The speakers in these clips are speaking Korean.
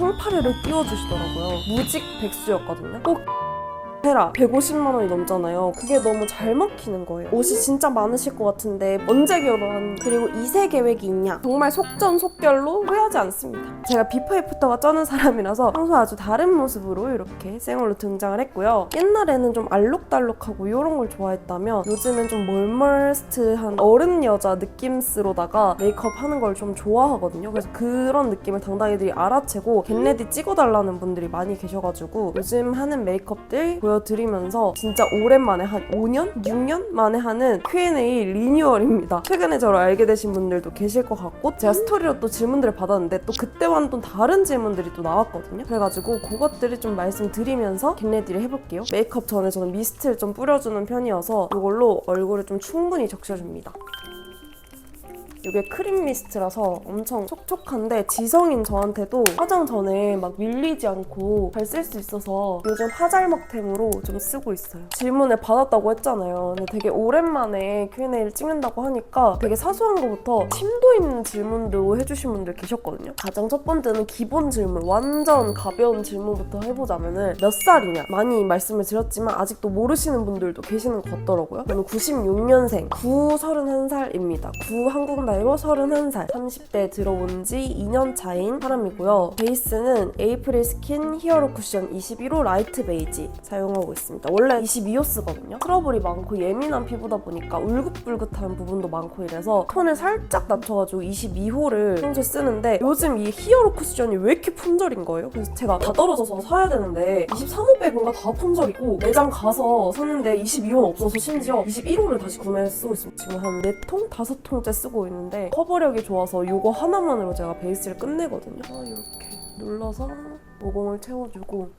상파래를 띄워주시더라고요. 무직 백수였거든요. 꼭 해라 150만 원이 넘잖아요. 그게 너무 잘 먹히는 거예요. 옷이 진짜 많으실 것 같은데 언제 결혼? 그리고 2세 계획이 있냐? 정말 속전속결로 후회하지 않습니다. 제가 비포 애프터가 쩌는 사람이라서 평소 아주 다른 모습으로 이렇게 생얼로 등장을 했고요. 옛날에는 좀 알록달록하고 이런 걸 좋아했다면 요즘엔 좀 멀멀스트한 어른 여자 느낌스로다가 메이크업 하는 걸 좀 좋아하거든요. 그래서 그런 느낌을 당당히들이 알아채고 겟레디 찍어달라는 분들이 많이 계셔가지고 요즘 하는 메이크업들 보여드리면서 진짜 오랜만에 한 5년? 6년 만에 하는 Q&A 리뉴얼입니다. 최근에 저를 알게 되신 분들도 계실 것 같고 제가 스토리로 또 질문들을 받았는데 또 그때와는 또 다른 질문들이 또 나왔거든요. 그래가지고 그것들을 좀 말씀드리면서 겟레디를 해볼게요. 메이크업 전에 저는 미스트를 좀 뿌려주는 편이어서 이걸로 얼굴을 좀 충분히 적셔줍니다. 이게 크림 미스트라서 엄청 촉촉한데 지성인 저한테도 화장 전에 막 밀리지 않고 잘 쓸 수 있어서 요즘 화잘먹템으로 좀 쓰고 있어요. 질문을 받았다고 했잖아요. 근데 되게 오랜만에 Q&A를 찍는다고 하니까 되게 사소한 것부터 심도 있는 질문도 해주신 분들 계셨거든요. 가장 첫 번째는 기본 질문, 완전 가벼운 질문부터 해보자면은 몇 살이냐? 많이 말씀을 드렸지만 아직도 모르시는 분들도 계시는 것 같더라고요. 저는 96년생, 31살입니다. 한국 나이로 31살, 30대에 들어온 지 2년 차인 사람이고요. 베이스는 에이프릴 스킨 히어로 쿠션 21호 라이트 베이지 사용하고 있습니다. 원래 22호 쓰거든요. 트러블이 많고 예민한 피부다 보니까 울긋불긋한 부분도 많고 이래서 톤을 살짝 낮춰가지고 22호를 평소에 쓰는데 요즘 이 히어로 쿠션이 왜 이렇게 품절인 거예요? 그래서 제가 다 떨어져서 사야 되는데 23호 빼고가 다 품절이고 매장 가서 샀는데 22호는 없어서 심지어 21호를 다시 구매해서 쓰고 있습니다. 지금 한 4통? 5통째 쓰고 있는데 커버력이 좋아서 이거 하나만으로 제가 베이스를 끝내거든요. 이렇게 눌러서 모공을 채워주고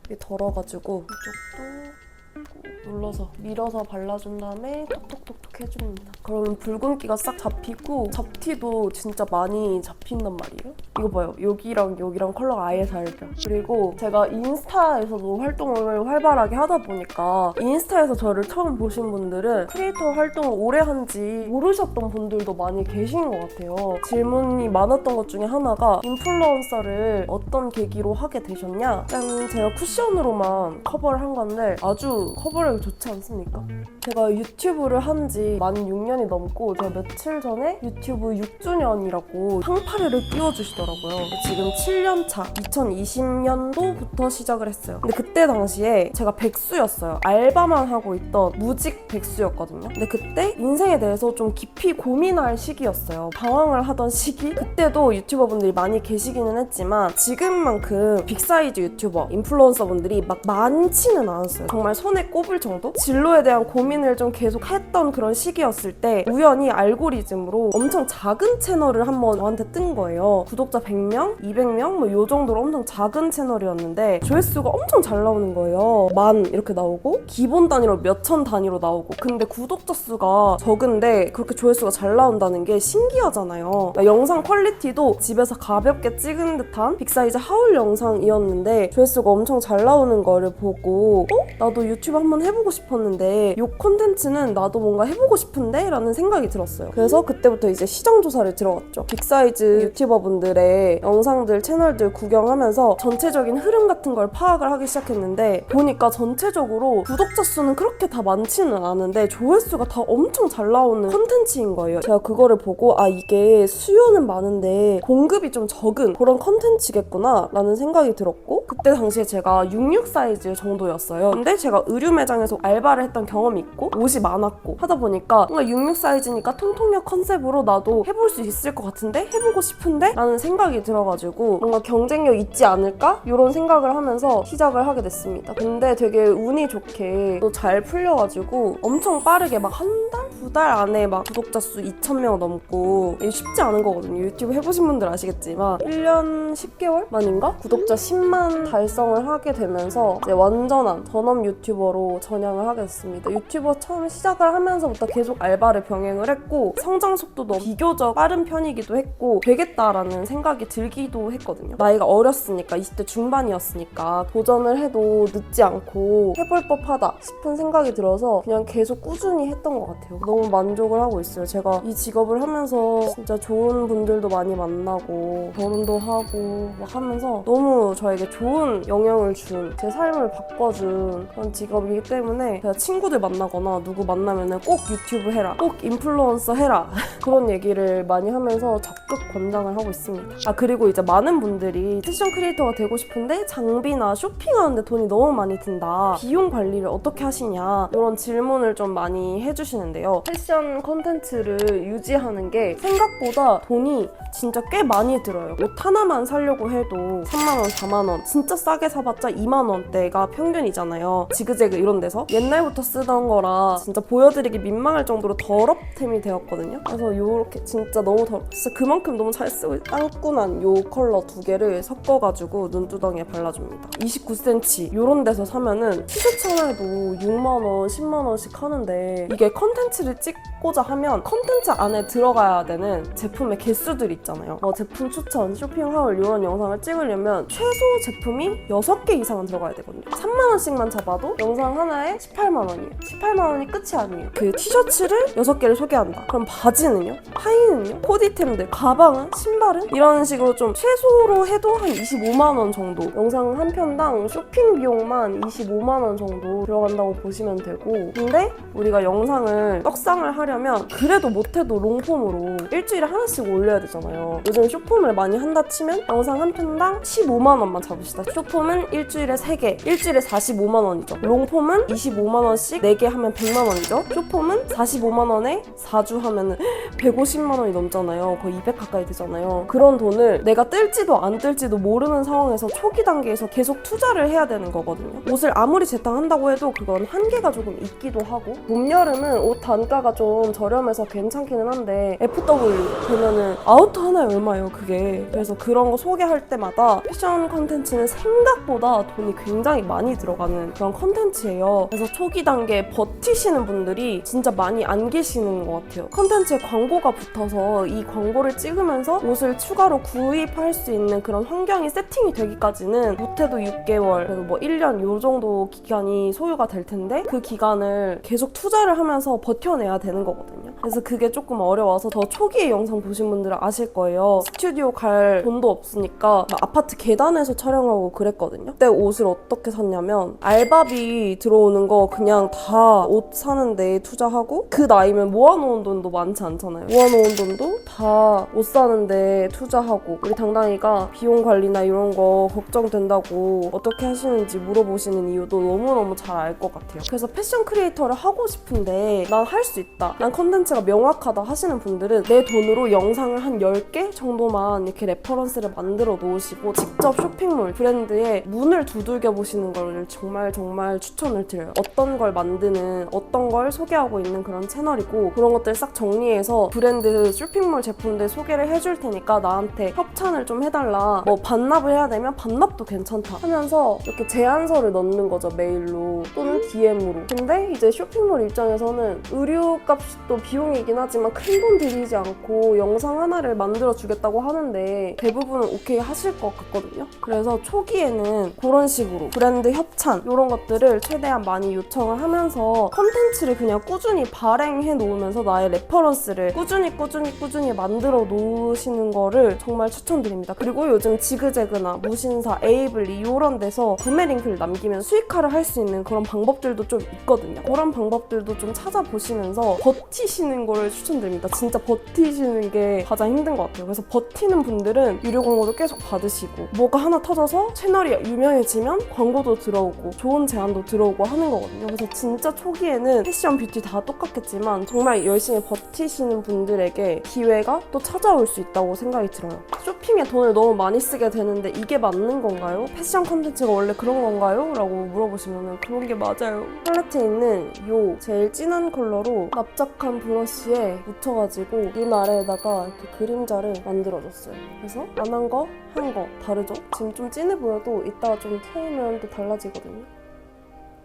이게 덜어가지고 이쪽도 눌러서 밀어서 발라준 다음에 톡톡톡톡 해줍니다. 그러면 붉은기가 싹 잡히고 잡티도 진짜 많이 잡힌단 말이에요. 이거 봐요. 여기랑 여기랑 컬러가 아예 다르죠. 그리고 제가 인스타에서도 활동을 활발하게 하다 보니까 인스타에서 저를 처음 보신 분들은 크리에이터 활동을 오래 한지 모르셨던 분들도 많이 계신 것 같아요. 질문이 많았던 것 중에 하나가 인플루언서를 어떤 계기로 하게 되셨냐? 짠! 제가 쿠션으로만 커버를 한 건데 아주 커버력이 좋지 않습니까? 제가 유튜브를 한 지 만 6년이 넘고 제가 며칠 전에 유튜브 6주년이라고 상파래를 띄워주시더라고요. 지금 7년차 2020년도부터 시작을 했어요. 근데 그때 당시에 제가 백수였어요. 알바만 하고 있던 무직 백수였거든요. 근데 그때 인생에 대해서 좀 깊이 고민할 시기였어요. 방황을 하던 시기? 그때도 유튜버분들이 많이 계시기는 했지만 지금만큼 빅사이즈 유튜버, 인플루언서분들이 막 많지는 않았어요. 정말 손에 꼽을 정도? 진로에 대한 고민을 좀 계속 했던 그런 시기였을 때 우연히 알고리즘으로 엄청 작은 채널을 한번 저한테 뜬 거예요. 구독자 100명? 200명? 뭐 요 정도로 엄청 작은 채널이었는데 조회수가 엄청 잘 나오는 거예요. 만 이렇게 나오고 기본 단위로 몇천 단위로 나오고 근데 구독자 수가 적은데 그렇게 조회수가 잘 나온다는 게 신기하잖아요. 그러니까 영상 퀄리티도 집에서 가볍게 찍은 듯한 빅사이즈 하울 영상이었는데 조회수가 엄청 잘 나오는 거를 보고 나도 유튜브 한번 해보고 싶었는데 이 콘텐츠는 나도 뭔가 해보고 싶은데? 라는 생각이 들었어요. 그래서 그때부터 이제 시장조사를 들어갔죠. 빅사이즈 유튜버분들의 영상들, 채널들 구경하면서 전체적인 흐름 같은 걸 파악을 하기 시작했는데 보니까 전체적으로 구독자 수는 그렇게 다 많지는 않은데 조회수가 다 엄청 잘 나오는 콘텐츠인 거예요. 제가 그거를 보고 이게 수요는 많은데 공급이 좀 적은 그런 콘텐츠겠구나 라는 생각이 들었고 그때 당시에 제가 66 사이즈 정도였어요. 근데 제가 의류 매장에서 알바를 했던 경험이 있고 옷이 많았고 하다 보니까 뭔가 66 사이즈니까 통통력 컨셉으로 나도 해볼 수 있을 것 같은데? 해보고 싶은데? 라는 생각이 들어가지고 뭔가 경쟁력 있지 않을까? 이런 생각을 하면서 시작을 하게 됐습니다. 근데 되게 운이 좋게 또 잘 풀려가지고 엄청 빠르게 막 한 달? 2달 안에 막 구독자 수 2,000명 넘고 이게 쉽지 않은 거거든요. 유튜브 해보신 분들 아시겠지만 1년 10개월 만인가? 구독자 10만 달성을 하게 되면서 이제 완전한 전업 유튜버로 전향을 하게 됐습니다. 유튜버 처음 시작을 하면서부터 계속 알바를 병행을 했고 성장 속도도 비교적 빠른 편이기도 했고 되겠다라는 생각이 들기도 했거든요. 나이가 어렸으니까 20대 중반이었으니까 도전을 해도 늦지 않고 해볼 법하다 싶은 생각이 들어서 그냥 계속 꾸준히 했던 것 같아요. 너무 만족을 하고 있어요. 제가 이 직업을 하면서 진짜 좋은 분들도 많이 만나고 결혼도 하고 막 하면서 너무 저에게 좋은 영향을 준, 제 삶을 바꿔준 그런 직업이기 때문에 제가 친구들 만나거나 누구 만나면은 꼭 유튜브 해라, 꼭 인플루언서 해라 그런 얘기를 많이 하면서 적극 권장을 하고 있습니다. 그리고 이제 많은 분들이 패션 크리에이터가 되고 싶은데 장비나 쇼핑하는데 돈이 너무 많이 든다, 비용 관리를 어떻게 하시냐 이런 질문을 좀 많이 해주시는데요. 패션 콘텐츠를 유지하는 게 생각보다 돈이 진짜 꽤 많이 들어요. 옷 하나만 사려고 해도 3만원, 4만원, 진짜 싸게 사봤자 2만원대가 평균이잖아요. 지그재그 이런 데서 옛날부터 쓰던 거라 진짜 보여드리기 민망할 정도로 더럽템이 되었거든요. 그래서 요렇게 진짜 너무 진짜 그만큼 너무 잘 쓰고 깐꾸난 요 컬러 2개를 섞어가지고 눈두덩이에 발라줍니다. 29cm 요런 데서 사면은 티셔츠 하나에도 6만원, 10만원씩 하는데 이게 컨텐츠를 찍고자 하면 컨텐츠 안에 들어가야 되는 제품의 개수들이 있잖아요. 제품 추천, 쇼핑하울 이런 영상을 찍으려면 최소 제품이 6개 이상은 들어가야 되거든요. 3만원씩만 잡아도 영상 하나에 18만원이에요. 18만원이 끝이 아니에요. 그 티셔츠를 6개를 소개한다. 그럼 바지는요? 하의는요? 코디템들, 가방은? 신발은? 이런 식으로 좀 최소로 해도 한 25만원 정도, 영상 한 편당 쇼핑 비용만 25만원 정도 들어간다고 보시면 되고, 근데 우리가 영상을 떡상을 하려면 그래도 못해도 롱폼으로 일주일에 하나씩 올려야 되잖아요. 요즘 숏폼을 많이 한다 치면 영상 한 편당 15만원만 잡으시다. 숏폼은 일주일에 3개, 일주일에 45만원이죠. 롱폼은 25만원씩 4개 하면 100만원이죠. 숏폼은 45만원에 4주 하면 150만원이 넘잖아요. 거의 200 가까이 되잖아요. 그런 돈을 내가 뜰지도 안 뜰지도 모르는 상황에서 초기 단계에서 계속 투자를 해야 되는 거거든요. 옷을 아무리 재탕한다고 해도 그건 한계가 조금 있기도 하고, 봄, 여름은 옷 단가가 좀 저렴해서 괜찮기는 한데 FW 보면은 아우터 하나에 얼마예요 그게. 그래서 그런 거 소개할 때마다 패션 컨텐츠는 생각보다 돈이 굉장히 많이 들어가는 그런 컨텐츠예요. 그래서 초기 단계에 버티시는 분들이 진짜 많이 안 계시는 것 같아요. 컨텐츠에 광고가 붙어서 이 광고를 찍으면서 옷을 추가로 구입할 수 있는 그런 환경이 세팅이 되기까지는 못해도 6개월, 그래도 뭐 1년 요 정도 기간이 소요가 될 텐데 그 기간을 계속 투자를 하면서 버텨내야 되는 거거든요. 그래서 그게 조금 어려워서 더 초기에 영상 보신 분들은 아실 거예요. 스튜디오 갈 돈도 없으니까 아파트 계단에서 촬영하고 그랬거든요. 그때 옷을 어떻게 샀냐면 알바비 들어오는 거 그냥 다 옷 사는데 투자하고, 그 나이면 모아놓은 돈도 많지 않잖아요. 모아놓은 돈도 다 옷 사는데 투자하고, 우리 당당이가 비용 관리나 이런 거 걱정된다고 어떻게 하시는지 물어보시는 이유도 너무너무 잘 알 것 같아요. 그래서 패션 크리에이터를 하고 싶은데 난 할 수 있다, 난 컨텐츠가 명확하다 하시는 분들은 내 돈으로 영상을 한 10개 정도만 이렇게 레퍼런스를 만들어 놓으시고 직접 쇼핑몰 브랜드에 문을 두들겨 보시는 걸 정말 추천을 드려요. 어떤 걸 만드는, 어떤 걸 소개하고 있는 그런 채널이고, 그런 것들 싹 정리해서 브랜드 쇼핑몰 제품들 소개를 해줄 테니까 나한테 협찬을 좀 해달라, 뭐 반납을 해야 되면 반납도 괜찮다 하면서 이렇게 제안서를 넣는 거죠. 메일로 또는 DM으로. 근데 이제 쇼핑몰 입장에서는 의류값도 비용이긴 하지만 큰 돈 들이지 않고 영상 하나를 만들어 주겠다고 하는데 대부분은 오케이 하실 것 같거든요. 그래서 초기에는 그런 식으로 브랜드 협찬 이런 것들을 최대한 많이 요청을 하면서 컨텐츠를 그냥 꾸준히 발행해 놓으면서 나의 레퍼런스를 꾸준히 만들어 놓으시는 거를 정말 추천드립니다. 그리고 요즘 지그재그나 무신사, 에이블리 이런 데서 구매 링크를 남기면 수익화를 할 수 있는 그런 방법들도 좀 있거든요. 그런 방법들도 좀 찾아보시면서 버티시는 거를 추천드립니다. 진짜 버티시는 게 가장 힘든 것 같아요. 그래서 버티는 분들은 유료 광고도 계속 받으시고, 뭐가 하나 터져서 채널이 유명해지면 광고도 들어오고 좋은 제안도 들어오고 하는 거거든요. 그래서 진짜 초기에는 패션, 뷰티 다 똑같겠지만 정말 열심히 버티시는 분들에게 기회가 또 찾아올 수 있다고 생각이 들어요. 쇼핑에 돈을 너무 많이 쓰게 되는데 이게 맞는 건가요? 패션 컨텐츠가 원래 그런 건가요? 라고 물어보시면 그런 게 맞아요. 팔레트에 있는 요 제일 진한 컬러로 납작한 브러쉬에 묻혀가지고 눈 아래에다가 이렇게 그림자를 만들어줬어요. 그래서 안 한 거, 한 거 다르죠? 지금 좀 진해 보여도 이따가 좀 트이면 또 달라지거든요.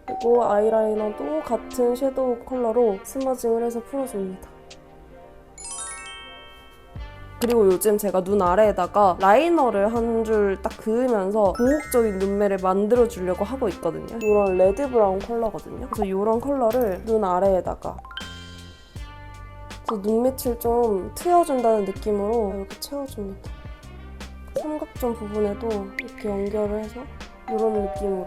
그리고 아이라이너도 같은 섀도우 컬러로 스머징을 해서 풀어줍니다. 그리고 요즘 제가 눈 아래에다가 라이너를 한 줄 딱 그으면서 고혹적인 눈매를 만들어주려고 하고 있거든요. 이런 레드 브라운 컬러거든요. 그래서 이런 컬러를 눈 아래에다가 눈밑을 좀 트여준다는 느낌으로 이렇게 채워줍니다. 삼각존 부분에도 이렇게 연결을 해서 이런 느낌으로.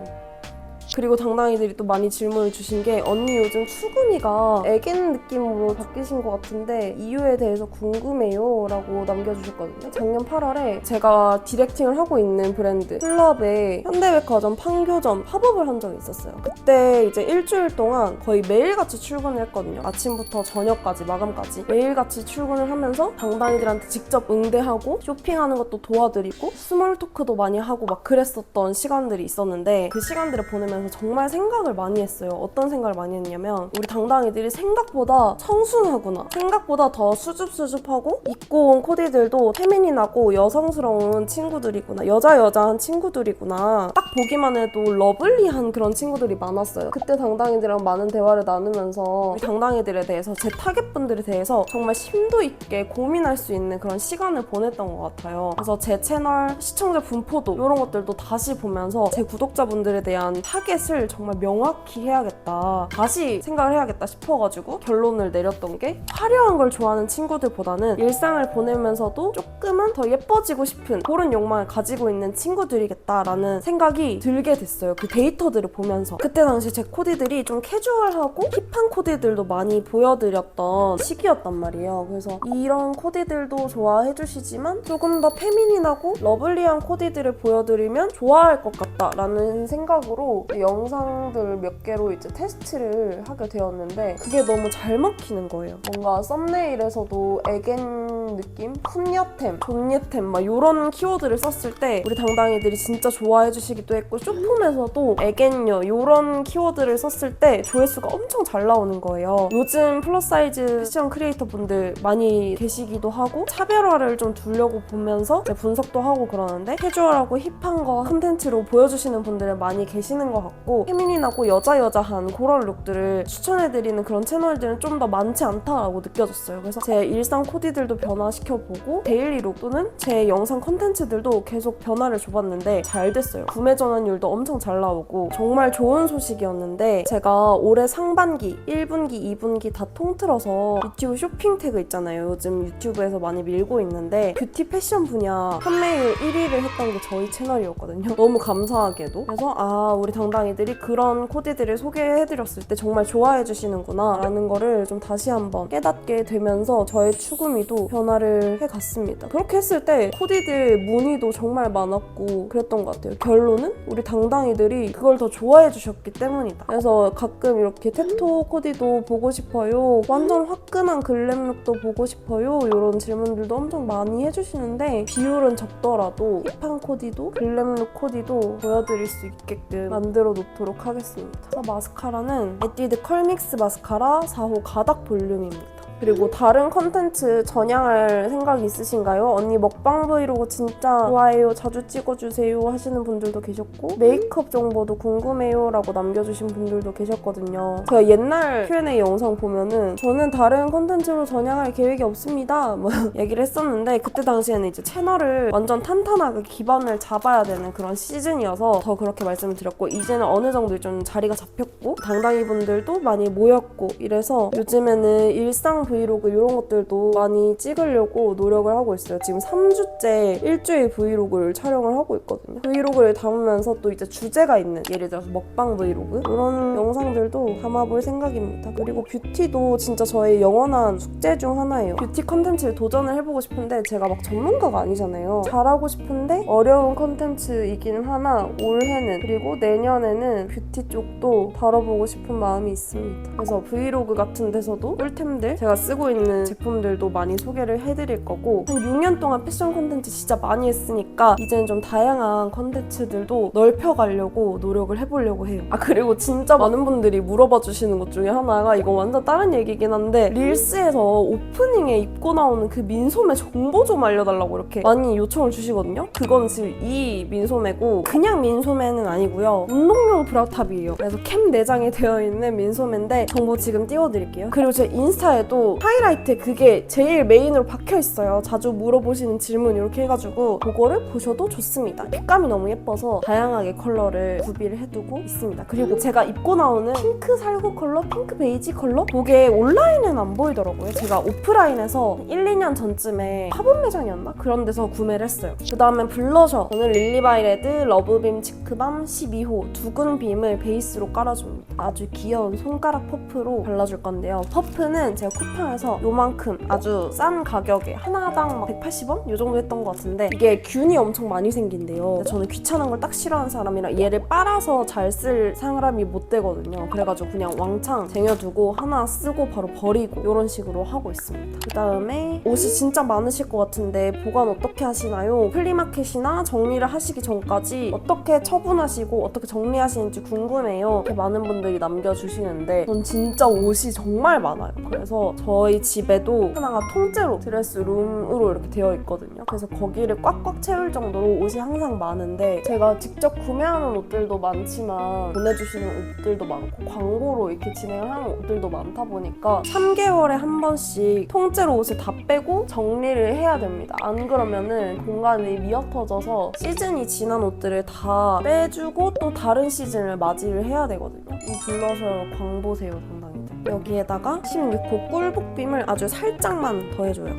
그리고 당당이들이 또 많이 질문을 주신 게 언니 요즘 추구미가 애견 느낌으로 바뀌신 것 같은데 이유에 대해서 궁금해요 라고 남겨주셨거든요. 작년 8월에 제가 디렉팅을 하고 있는 브랜드 클럽에 현대백화점 판교점 팝업을 한 적이 있었어요. 그때 이제 일주일 동안 거의 매일같이 출근을 했거든요. 아침부터 저녁까지 마감까지 매일같이 출근을 하면서 당당이들한테 직접 응대하고 쇼핑하는 것도 도와드리고 스몰 토크도 많이 하고 막 그랬었던 시간들이 있었는데 그 시간들을 보내면서 정말 생각을 많이 했어요. 어떤 생각을 많이 했냐면 우리 당당이들이 생각보다 청순하구나. 생각보다 더 수줍수줍하고 입고 온 코디들도 페미닌하고 여성스러운 친구들이구나. 여자한 친구들이구나. 딱 보기만 해도 러블리한 그런 친구들이 많았어요. 그때 당당이들이랑 많은 대화를 나누면서 우리 당당이들에 대해서 제 타겟분들에 대해서 정말 심도 있게 고민할 수 있는 그런 시간을 보냈던 것 같아요. 그래서 제 채널 시청자 분포도 이런 것들도 다시 보면서 제 구독자분들에 대한 타겟을 정말 명확히 해야겠다. 다시 생각을 해야겠다 싶어가지고 결론을 내렸던 게 화려한 걸 좋아하는 친구들보다는 일상을 보내면서도 조금은 더 예뻐지고 싶은 그런 욕망을 가지고 있는 친구들이겠다라는 생각이 들게 됐어요. 그 데이터들을 보면서. 그때 당시 제 코디들이 좀 캐주얼하고 힙한 코디들도 많이 보여드렸던 시기였단 말이에요. 그래서 이런 코디들도 좋아해 주시지만 조금 더 페미닌하고 러블리한 코디들을 보여드리면 좋아할 것 같다라는 생각으로 영상들 몇 개로 이제 테스트를 하게 되었는데 그게 너무 잘 먹히는 거예요. 뭔가 썸네일에서도 애견 느낌? 훈녀템, 존예템 막 이런 키워드를 썼을 때 우리 당당이들이 진짜 좋아해 주시기도 했고 쇼폼에서도 애견녀 이런 키워드를 썼을 때 조회수가 엄청 잘 나오는 거예요. 요즘 플러스 사이즈 패션 크리에이터 분들 많이 계시기도 하고 차별화를 좀 두려고 보면서 분석도 하고 그러는데 캐주얼하고 힙한 거 콘텐츠로 보여주시는 분들이 많이 계시는 것 같고 페미닌하고 여자한 그런 룩들을 추천해드리는 그런 채널들은 좀 더 많지 않다라고 느껴졌어요. 그래서 제 일상 코디들도 변화시켜보고 데일리 룩 또는 제 영상 콘텐츠들도 계속 변화를 줘봤는데 잘 됐어요. 구매 전환율도 엄청 잘 나오고 정말 좋은 소식이었는데 제가 올해 상반기 1분기, 2분기 다 통틀어서 유튜브 쇼핑 태그 있잖아요. 요즘 유튜브에서 많이 밀고 있는데 뷰티 패션 분야 판매율 1위를 했던 게 저희 채널이었거든요. 너무 감사하게도. 그래서 우리 당당이들이 그런 코디들을 소개해드렸을 때 정말 좋아해 주시는구나 라는 거를 좀 다시 한번 깨닫게 되면서 저의 추구미도 변화를 해갔습니다. 그렇게 했을 때 코디들 문의도 정말 많았고 그랬던 것 같아요. 결론은 우리 당당이들이 그걸 더 좋아해 주셨기 때문이다. 그래서 가끔 이렇게 탭토 코디도 보고 싶어요. 완전 화끈한 글램룩도 보고 싶어요. 이런 질문들도 엄청 많이 해주시는데 비율은 적더라도 힙한 코디도 글램룩 코디도 보여드릴 수 있게끔 만들어 놓도록 하겠습니다. 마스카라는 에뛰드 컬믹스 마스카라 4호 가닥 볼륨입니다. 그리고 다른 컨텐츠 전향할 생각 있으신가요? 언니 먹방 브이로그 진짜 좋아해요. 자주 찍어주세요 하시는 분들도 계셨고 메이크업 정보도 궁금해요 라고 남겨주신 분들도 계셨거든요. 제가 옛날 Q&A 영상 보면은 저는 다른 컨텐츠로 전향할 계획이 없습니다 뭐 얘기를 했었는데 그때 당시에는 이제 채널을 완전 탄탄하게 기반을 잡아야 되는 그런 시즌이어서 더 그렇게 말씀을 드렸고 이제는 어느 정도 좀 자리가 잡혔고 당당이 분들도 많이 모였고 이래서 요즘에는 일상 브이로그 이런 것들도 많이 찍으려고 노력을 하고 있어요. 지금 3주째 일주일 브이로그를 촬영을 하고 있거든요. 브이로그를 담으면서 또 이제 주제가 있는 예를 들어서 먹방 브이로그 이런 영상들도 담아볼 생각입니다. 그리고 뷰티도 진짜 저의 영원한 숙제 중 하나예요. 뷰티 컨텐츠를 도전을 해보고 싶은데 제가 막 전문가가 아니잖아요. 잘하고 싶은데 어려운 컨텐츠이기는 하나 올해는 그리고 내년에는 뷰티 쪽도 다뤄보고 싶은 마음이 있습니다. 그래서 브이로그 같은 데서도 꿀템들 제가 제가 쓰고 있는 제품들도 많이 소개를 해드릴 거고, 한 6년 동안 패션 콘텐츠 진짜 많이 했으니까 이제는 좀 다양한 콘텐츠들도 넓혀가려고 노력을 해보려고 해요. 그리고 진짜 많은 분들이 물어봐 주시는 것 중에 하나가, 이거 완전 다른 얘기긴 한데, 릴스에서 오프닝에 입고 나오는 그 민소매 정보 좀 알려달라고 이렇게 많이 요청을 주시거든요. 그건 지금 이 민소매고, 그냥 민소매는 아니고요, 운동용 브라탑이에요. 그래서 캠 내장이 되어 있는 민소매인데 정보 지금 띄워드릴게요. 그리고 제 인스타에도 하이라이트에 그게 제일 메인으로 박혀 있어요. 자주 물어보시는 질문 이렇게 해가지고 그거를 보셔도 좋습니다. 핏감이 너무 예뻐서 다양하게 컬러를 구비를 해두고 있습니다. 그리고 제가 입고 나오는 핑크 살구 컬러, 핑크 베이지 컬러, 그게 온라인에는 안 보이더라고요. 제가 오프라인에서 1, 2년 전쯤에 화분 매장이었나? 그런 데서 구매를 했어요. 그 다음엔 블러셔. 저는 릴리바이레드 러브빔 치크밤 12호 두근 빔을 베이스로 깔아줍니다. 아주 귀여운 손가락 퍼프로 발라줄 건데요. 퍼프는 제가 쿠팡에서 요만큼 아주 싼 가격에 하나당 막 180원? 요 정도 했던 것 같은데, 이게 균이 엄청 많이 생긴대요. 근데 저는 귀찮은 걸 딱 싫어하는 사람이라 얘를 빨아서 잘 쓸 사람이 못 되거든요. 그래가지고 그냥 왕창 쟁여두고 하나 쓰고 바로 버리고 이런 식으로 하고 있습니다. 그 다음에 옷이 진짜 많으실 것 같은데 보관 어떻게 하시나요? 플리마켓이나 정리를 하시기 전까지 어떻게 처분하시고 어떻게 정리하시는지 궁금해요. 이렇게 많은 분들이 남겨주시는데, 전 진짜 옷이 정말 많아요. 그래서 저희 집에도 하나가 통째로 드레스룸으로 이렇게 되어 있거든요. 그래서 거기를 꽉꽉 채울 정도로 옷이 항상 많은데, 제가 직접 구매하는 옷들도 많지만 보내주시는 옷들도 많고 광고로 이렇게 진행을 하는 옷들도 많다 보니까 3개월에 한 번씩 통째로 옷을 다 빼고 정리를 해야 됩니다. 안 그러면은 공간이 미어터져서 시즌이 지난 옷들을 다 빼주고 또 다른 시즌을 맞이를 해야 되거든요. 이 블러셔 광 보세요, 당당히들. 여기에다가 16호 꿀복빔을 아주 살짝만 더해줘요.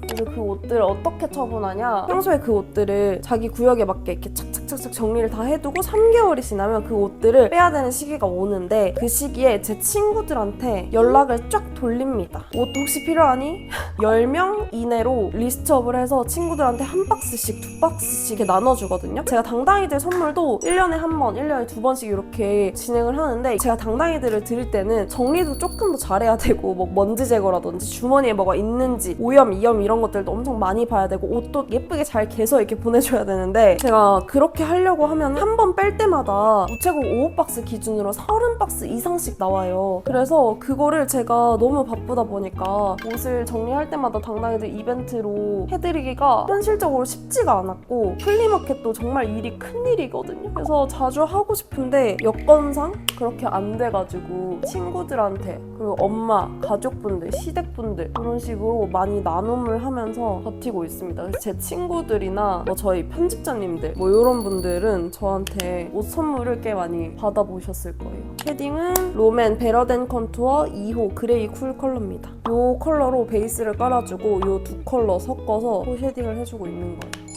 그래서 그 옷들을 어떻게 처분하냐, 평소에 그 옷들을 자기 구역에 맞게 이렇게 착착착착 정리를 다 해두고 3개월이 지나면 그 옷들을 빼야 되는 시기가 오는데, 그 시기에 제 친구들한테 연락을 쫙 돌립니다. 옷 혹시 필요하니? 10명 이내로 리스트업을 해서 친구들한테 한 박스씩, 두 박스씩 이렇게 나눠주거든요. 제가 당당이들 선물도 1년에 한 번, 1년에 두 번씩 이렇게 진행을 하는데, 제가 당당이들을 드릴 때는 정리도 조금 더 잘해야 되고, 뭐 먼지 제거라든지 주머니에 뭐가 있는지, 오염, 이염 이런 것들도 엄청 많이 봐야 되고, 옷도 예쁘게 잘 개서 이렇게 보내줘야 되는데, 제가 그렇게 하려고 하면 한 번 뺄 때마다 우체국 5박스 기준으로 30박스 이상씩 나와요. 그래서 그거를 제가 너무 바쁘다 보니까 옷을 정리할 때마다 당당히들 이벤트로 해드리기가 현실적으로 쉽지가 않았고, 플리마켓도 정말 일이 큰일이거든요. 그래서 자주 하고 싶은데 여건상 그렇게 안 돼가지고 친구들한테, 그리고 엄마, 가족분들, 시댁분들 이런 식으로 많이 나눔을 하면서 버티고 있습니다. 그래서 제 친구들이나 뭐 저희 편집자님들 뭐 이런 분들은 저한테 옷 선물을 꽤 많이 받아보셨을 거예요. 쉐딩은 롬앤 베러덴 컨투어 2호 그레이 쿨 컬러입니다. 이 컬러로 베이스를 깔아주고 이 두 컬러 섞어서 쉐딩을 해주고 있는 거예요.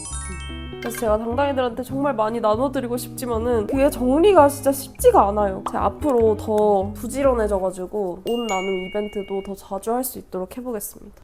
그래서 제가 당당이들한테 정말 많이 나눠드리고 싶지만은 그게 정리가 진짜 쉽지가 않아요. 제가 앞으로 더 부지런해져가지고 옷 나눔 이벤트도 더 자주 할 수 있도록 해보겠습니다.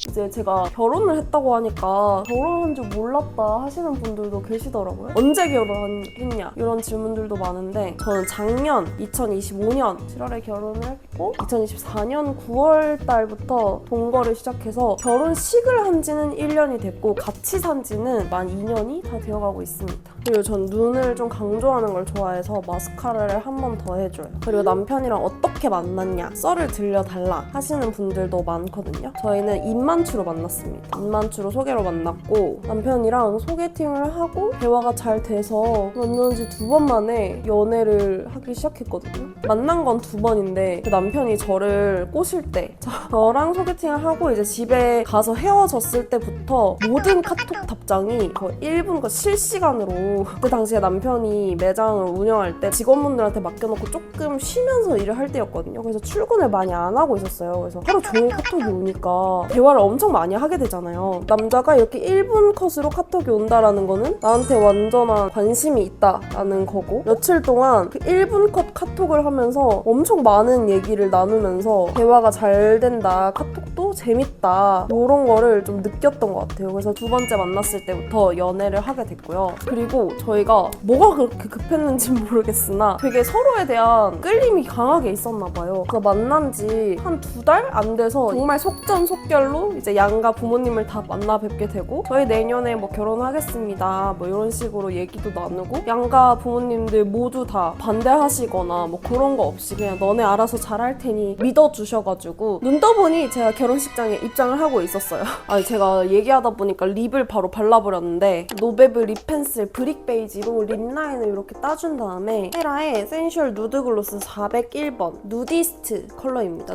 이제 제가 결혼을 했다고 하니까 결혼한 줄 몰랐다 하시는 분들도 계시더라고요. 언제 결혼했냐 이런 질문들도 많은데, 저는 작년 2025년 7월에 결혼을 했고 2024년 9월 달부터 동거를 시작해서 결혼식을 한 지는 1년이 됐고 같이 산 지는 만 2년이 다 되어가고 있습니다. 그리고 전 눈을 좀 강조하는 걸 좋아해서 마스카라를 한 번 더 해줘요. 그리고 남편이랑 어떻게 만났냐, 썰을 들려달라 하시는 분들도 많거든요. 저희는 인만추로 만났습니다. 인만추로 소개로 만났고, 남편이랑 소개팅을 하고 대화가 잘 돼서 만난 지 2번 만에 연애를 하기 시작했거든요. 만난 건 2번인데 그 남편이 저를 꼬실 때, 저랑 소개팅을 하고 이제 집에 가서 헤어졌을 때부터 모든 카톡 답장이 거의 1분 실시간으로, 그때 당시에 남편이 매장을 운영할 때 직원분들한테 맡겨놓고 조금 쉬면서 일을 할 때였거든요. 그래서 출근을 많이 안 하고 있었어요. 그래서 하루 종일 카톡이 오니까 대화를 엄청 많이 하게 되잖아요. 남자가 이렇게 1분 컷으로 카톡이 온다라는 거는 나한테 완전한 관심이 있다라는 거고, 며칠 동안 그 1분 컷 카톡을 하면서 엄청 많은 얘기를 나누면서 대화가 잘 된다, 카톡도 재밌다, 이런 거를 좀 느꼈던 것 같아요. 그래서 두 번째 만났을 때부터 연애를 하게 됐고요. 그리고 저희가 뭐가 그렇게 급했는지 모르겠으나 되게 서로에 대한 끌림이 강하게 있었나 봐요. 그래서 만난 지 한 2달 안 돼서 정말 속전속결로 이제 양가 부모님을 다 만나 뵙게 되고, 저희 내년에 뭐 결혼하겠습니다 뭐 이런 식으로 얘기도 나누고, 양가 부모님들 모두 다 반대하시거나 뭐 그런 거 없이 그냥 너네 알아서 잘할 테니 믿어주셔가지고 눈 떠보니 제가 결혼식장에 입장을 하고 있었어요. 아니, 제가 얘기하다 보니까 립을 바로 발라버렸는데, 노베브 립 펜슬 브릭 베이지로 립 라인을 이렇게 따준 다음에 헤라의 센슈얼 누드 글로스 401번 누디스트 컬러입니다.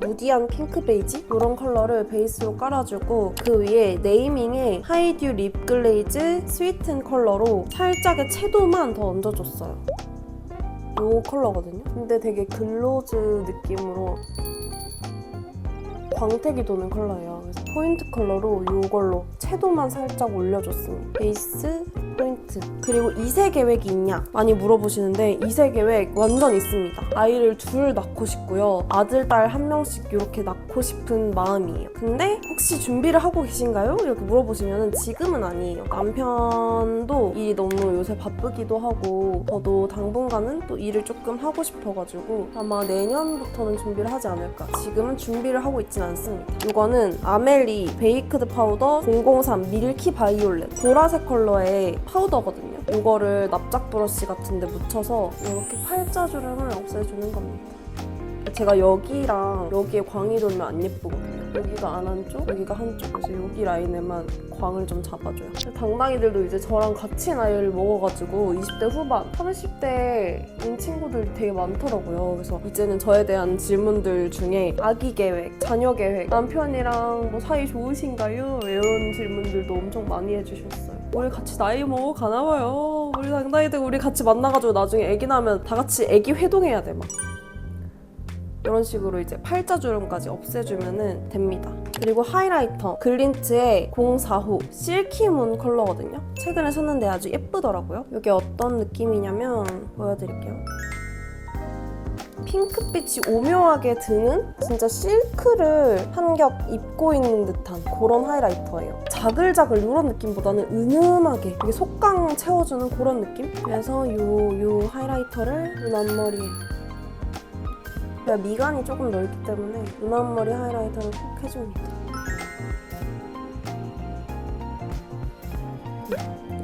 누디한 핑크 베이지? 이런 컬러를 베이스로 깔아주고, 그 위에 네이밍에 하이듀 립 글레이즈 스위튼 컬러로 살짝의 채도만 더 얹어줬어요. 이 컬러거든요. 근데 되게 글로즈 느낌으로 광택이 도는 컬러예요. 그래서 포인트 컬러로 이걸로 채도만 살짝 올려줬습니다. 베이스, 포인트. 그리고 2세 계획이 있냐? 많이 물어보시는데 2세 계획 완전 있습니다. 아이를 둘 낳고 싶고요. 아들, 딸 한 명씩 이렇게 낳고 싶은 마음이에요. 근데 혹시 준비를 하고 계신가요? 이렇게 물어보시면 지금은 아니에요. 남편도 일이 너무 요새 바쁘기도 하고, 저도 당분간은 또 일을 조금 하고 싶어가지고 아마 내년부터는 준비를 하지 않을까. 지금은 준비를 하고 있진 않습니다. 이거는 아멜리 베이크드 파우더 003 밀키 바이올렛 보라색 컬러의 파우더거든요. 이거를 납작 브러쉬 같은 데 묻혀서 이렇게 팔자주름을 없애주는 겁니다. 제가 여기랑 여기에 광이 돌면 안 예쁘거든요. 여기가 안 한쪽, 여기가 한쪽. 그래서 여기 라인에만 광을 좀 잡아줘요. 당당이들도 이제 저랑 같이 나이를 먹어가지고 20대 후반, 30대인 친구들이 되게 많더라고요. 그래서 이제는 저에 대한 질문들 중에 아기 계획, 자녀 계획, 남편이랑 뭐 사이 좋으신가요? 이런 질문들도 엄청 많이 해주셨어요. 우리 같이 나이 먹어 가나봐요. 우리 당당이들 우리 같이 만나가지고 나중에 애기 낳으면 다 같이 애기 회동해야 돼 막. 이런 식으로 이제 팔자주름까지 없애주면 됩니다. 그리고 하이라이터 글린트의 045 실키문 컬러거든요. 최근에 샀는데 아주 예쁘더라고요. 이게 어떤 느낌이냐면 보여드릴게요. 핑크빛이 오묘하게 드는 진짜 실크를 한 겹 입고 있는 듯한 그런 하이라이터예요. 자글자글 이런 느낌보다는 은은하게 이게 속광 채워주는 그런 느낌? 그래서 요 하이라이터를 눈 앞머리에, 제가 미간이 조금 넓기 때문에 눈 앞머리 하이라이터를 꼭 해줍니다.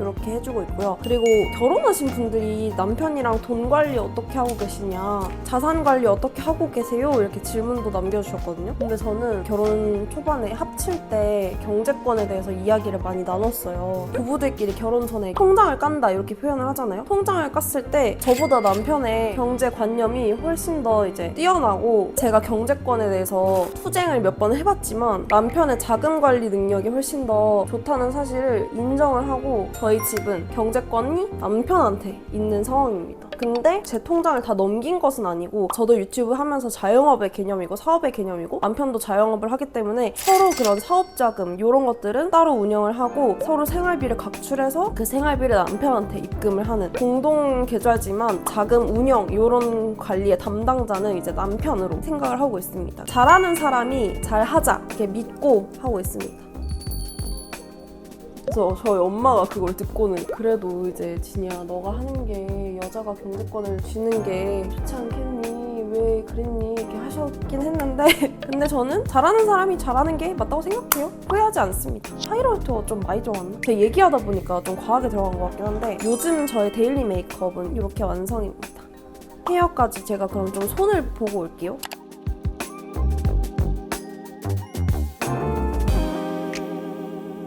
이렇게 해주고 있고요. 그리고 결혼하신 분들이 남편이랑 돈 관리 어떻게 하고 계시냐, 자산 관리 어떻게 하고 계세요? 이렇게 질문도 남겨주셨거든요. 근데 저는 결혼 초반에 합칠 때 경제권에 대해서 이야기를 많이 나눴어요. 부부들끼리 결혼 전에 통장을 깐다 이렇게 표현을 하잖아요. 통장을 깠을 때 저보다 남편의 경제관념이 훨씬 더 이제 뛰어나고, 제가 경제권에 대해서 투쟁을 몇 번 해봤지만 남편의 자금 관리 능력이 훨씬 더 좋다는 사실을 인정을 하고, 저희 집은 경제권이 남편한테 있는 상황입니다. 근데 제 통장을 다 넘긴 것은 아니고, 저도 유튜브 하면서 자영업의 개념이고 사업의 개념이고, 남편도 자영업을 하기 때문에 서로 그런 사업자금 이런 것들은 따로 운영을 하고, 서로 생활비를 각출해서 그 생활비를 남편한테 입금을 하는 공동 계좌지만 자금 운영 이런 관리의 담당자는 이제 남편으로 생각을 하고 있습니다. 잘하는 사람이 잘하자 이렇게 믿고 하고 있습니다. 그래서 저희 엄마가 그걸 듣고는 그래도 이제 진이야 너가 하는 게 여자가 경제권을 쥐는 게 좋지 않겠니? 왜 그랬니? 이렇게 하셨긴 했는데 근데 저는 잘하는 사람이 잘하는 게 맞다고 생각해요. 후회하지 않습니다. 하이라이터가 좀 많이 들어갔나? 제가 얘기하다 보니까 좀 과하게 들어간 것 같긴 한데, 요즘 저의 데일리 메이크업은 이렇게 완성입니다. 헤어까지 제가 그럼 좀 손을 보고 올게요.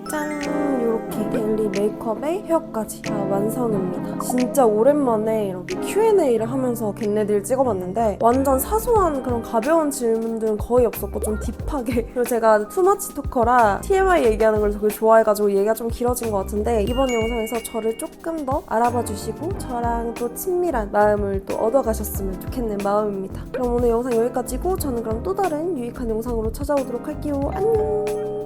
짠! 이렇게 데일리 메이크업에 헤어까지 다 완성입니다. 진짜 오랜만에 이렇게 Q&A를 하면서 걔네들 찍어봤는데 완전 사소한 그런 가벼운 질문들은 거의 없었고 좀 딥하게 그리고 제가 투머치 토커라 TMI 얘기하는 걸 되게 좋아해가지고 얘기가 좀 길어진 것 같은데 이번 영상에서 저를 조금 더 알아봐 주시고 저랑 또 친밀한 마음을 또 얻어가셨으면 좋겠는 마음입니다. 그럼 오늘 영상 여기까지고 저는 그럼 또 다른 유익한 영상으로 찾아오도록 할게요. 안녕.